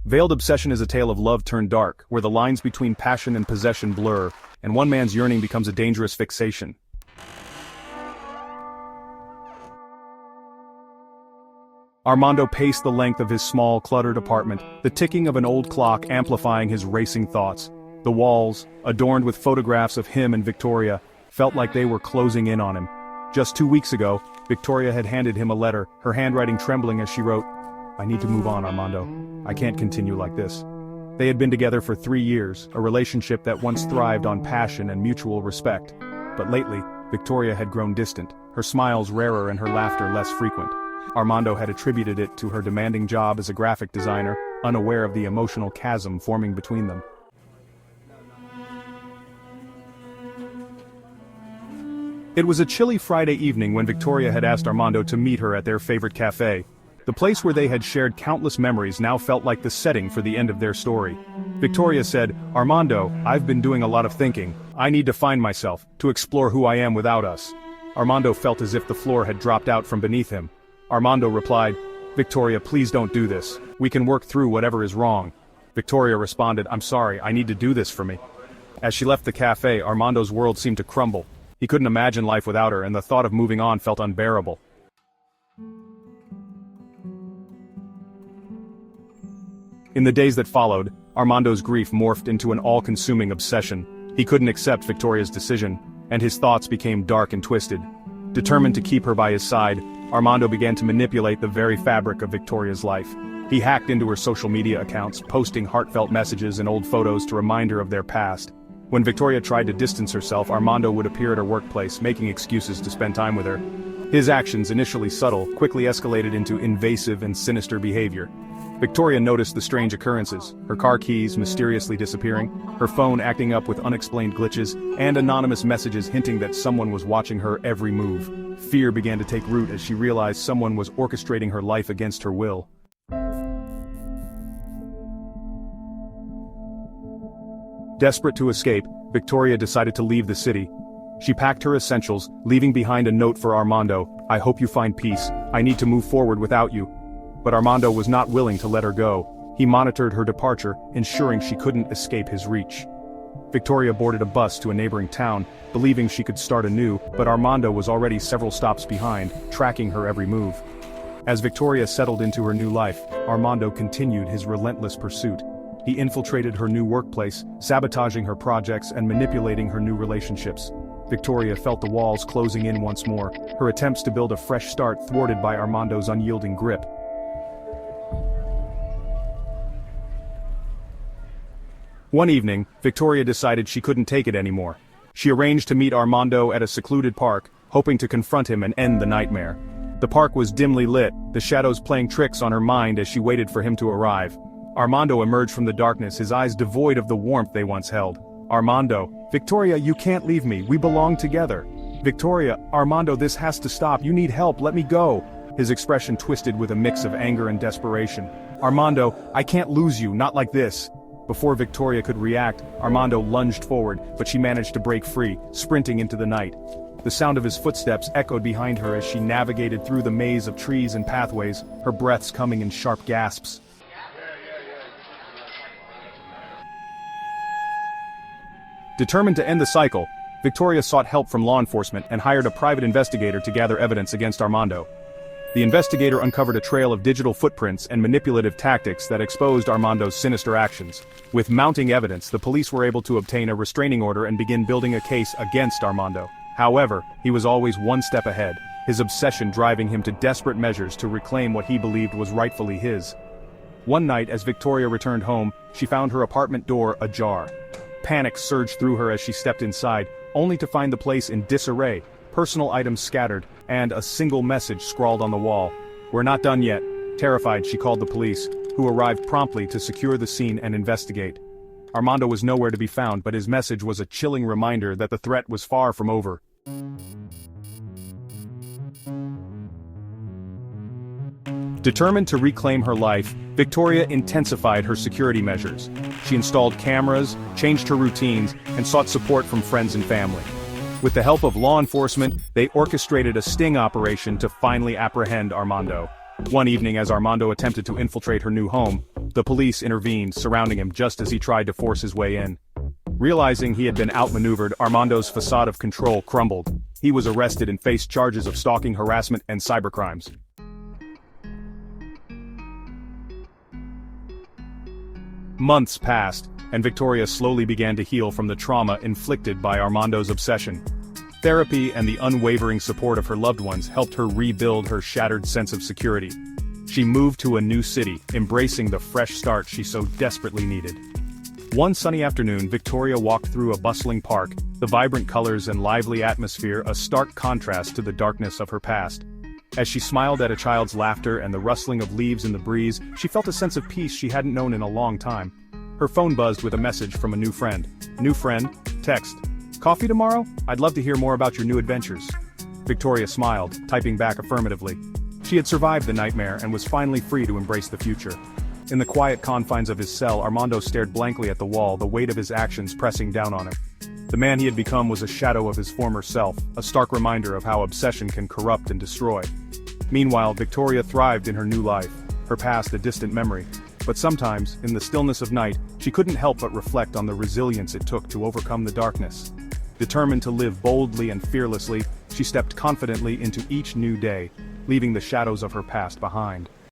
Veiled Obsession is a tale of love turned dark, where the lines between passion and possession blur, and one man's yearning becomes a dangerous fixation. Armando paced the length of his small, cluttered apartment, the ticking of an old clock amplifying his racing thoughts. The walls, adorned with photographs of him and Victoria, felt like they were closing in on him. Just 2 weeks ago, Victoria had handed him a letter, her handwriting trembling as she wrote, "I need to move on, Armando. I can't continue like this." They had been together for 3 years, a relationship that once thrived on passion and mutual respect. But lately, Victoria had grown distant, her smiles rarer and her laughter less frequent. Armando had attributed it to her demanding job as a graphic designer, unaware of the emotional chasm forming between them. It was a chilly Friday evening when Victoria had asked Armando to meet her at their favorite cafe. The place where they had shared countless memories now felt like the setting for the end of their story. Victoria said, "Armando, I've been doing a lot of thinking. I need to find myself, to explore who I am without us." Armando felt as if the floor had dropped out from beneath him. Armando replied, "Victoria, please don't do this. We can work through whatever is wrong." Victoria responded, "I'm sorry, I need to do this for me." As she left the cafe, Armando's world seemed to crumble. He couldn't imagine life without her, and the thought of moving on felt unbearable. In the days that followed, Armando's grief morphed into an all-consuming obsession. He couldn't accept Victoria's decision, and his thoughts became dark and twisted. Determined to keep her by his side, Armando began to manipulate the very fabric of Victoria's life. He hacked into her social media accounts, posting heartfelt messages and old photos to remind her of their past. When Victoria tried to distance herself, Armando would appear at her workplace, making excuses to spend time with her. His actions, initially subtle, quickly escalated into invasive and sinister behavior. Victoria noticed the strange occurrences, her car keys mysteriously disappearing, her phone acting up with unexplained glitches, and anonymous messages hinting that someone was watching her every move. Fear began to take root as she realized someone was orchestrating her life against her will. Desperate to escape, Victoria decided to leave the city. She packed her essentials, leaving behind a note for Armando, "I hope you find peace. I need to move forward without you." But Armando was not willing to let her go. He monitored her departure, ensuring she couldn't escape his reach. Victoria boarded a bus to a neighboring town, believing she could start anew, but Armando was already several stops behind, tracking her every move. As Victoria settled into her new life, Armando continued his relentless pursuit. He infiltrated her new workplace, sabotaging her projects and manipulating her new relationships. Victoria felt the walls closing in once more, her attempts to build a fresh start thwarted by Armando's unyielding grip. One evening, Victoria decided she couldn't take it anymore. She arranged to meet Armando at a secluded park, hoping to confront him and end the nightmare. The park was dimly lit, the shadows playing tricks on her mind as she waited for him to arrive. Armando emerged from the darkness, his eyes devoid of the warmth they once held. "Armando, Victoria, you can't leave me, we belong together." "Victoria, Armando, this has to stop, you need help, let me go." His expression twisted with a mix of anger and desperation. "Armando, I can't lose you, not like this." Before Victoria could react, Armando lunged forward, but she managed to break free, sprinting into the night. The sound of his footsteps echoed behind her as she navigated through the maze of trees and pathways, her breaths coming in sharp gasps. Determined to end the cycle, Victoria sought help from law enforcement and hired a private investigator to gather evidence against Armando. The investigator uncovered a trail of digital footprints and manipulative tactics that exposed Armando's sinister actions. With mounting evidence, the police were able to obtain a restraining order and begin building a case against Armando. However, he was always one step ahead, his obsession driving him to desperate measures to reclaim what he believed was rightfully his. One night, as Victoria returned home, she found her apartment door ajar. Panic surged through her as she stepped inside, only to find the place in disarray, personal items scattered, and a single message scrawled on the wall. "We're not done yet." Terrified, she called the police, who arrived promptly to secure the scene and investigate. Armando was nowhere to be found, but his message was a chilling reminder that the threat was far from over. Determined to reclaim her life, Victoria intensified her security measures. She installed cameras, changed her routines, and sought support from friends and family. With the help of law enforcement, they orchestrated a sting operation to finally apprehend Armando. One evening, as Armando attempted to infiltrate her new home, The police intervened, surrounding him just as he tried to force his way in. Realizing he had been outmaneuvered, Armando's facade of control crumbled. He was arrested and faced charges of stalking, harassment, and cybercrimes. Months passed, and Victoria slowly began to heal from the trauma inflicted by Armando's obsession. Therapy and the unwavering support of her loved ones helped her rebuild her shattered sense of security. She moved to a new city, embracing the fresh start she so desperately needed. One sunny afternoon, Victoria walked through a bustling park, the vibrant colors and lively atmosphere a stark contrast to the darkness of her past. As she smiled at a child's laughter and the rustling of leaves in the breeze, she felt a sense of peace she hadn't known in a long time. Her phone buzzed with a message from a new friend. New friend, text. Coffee tomorrow? I'd love to hear more about your new adventures. Victoria smiled, typing back affirmatively. She had survived the nightmare and was finally free to embrace the future. In the quiet confines of his cell, Armando stared blankly at the wall, the weight of his actions pressing down on him. The man he had become was a shadow of his former self, a stark reminder of how obsession can corrupt and destroy. Meanwhile, Victoria thrived in her new life, her past a distant memory. But sometimes, in the stillness of night, she couldn't help but reflect on the resilience it took to overcome the darkness. Determined to live boldly and fearlessly, she stepped confidently into each new day, leaving the shadows of her past behind.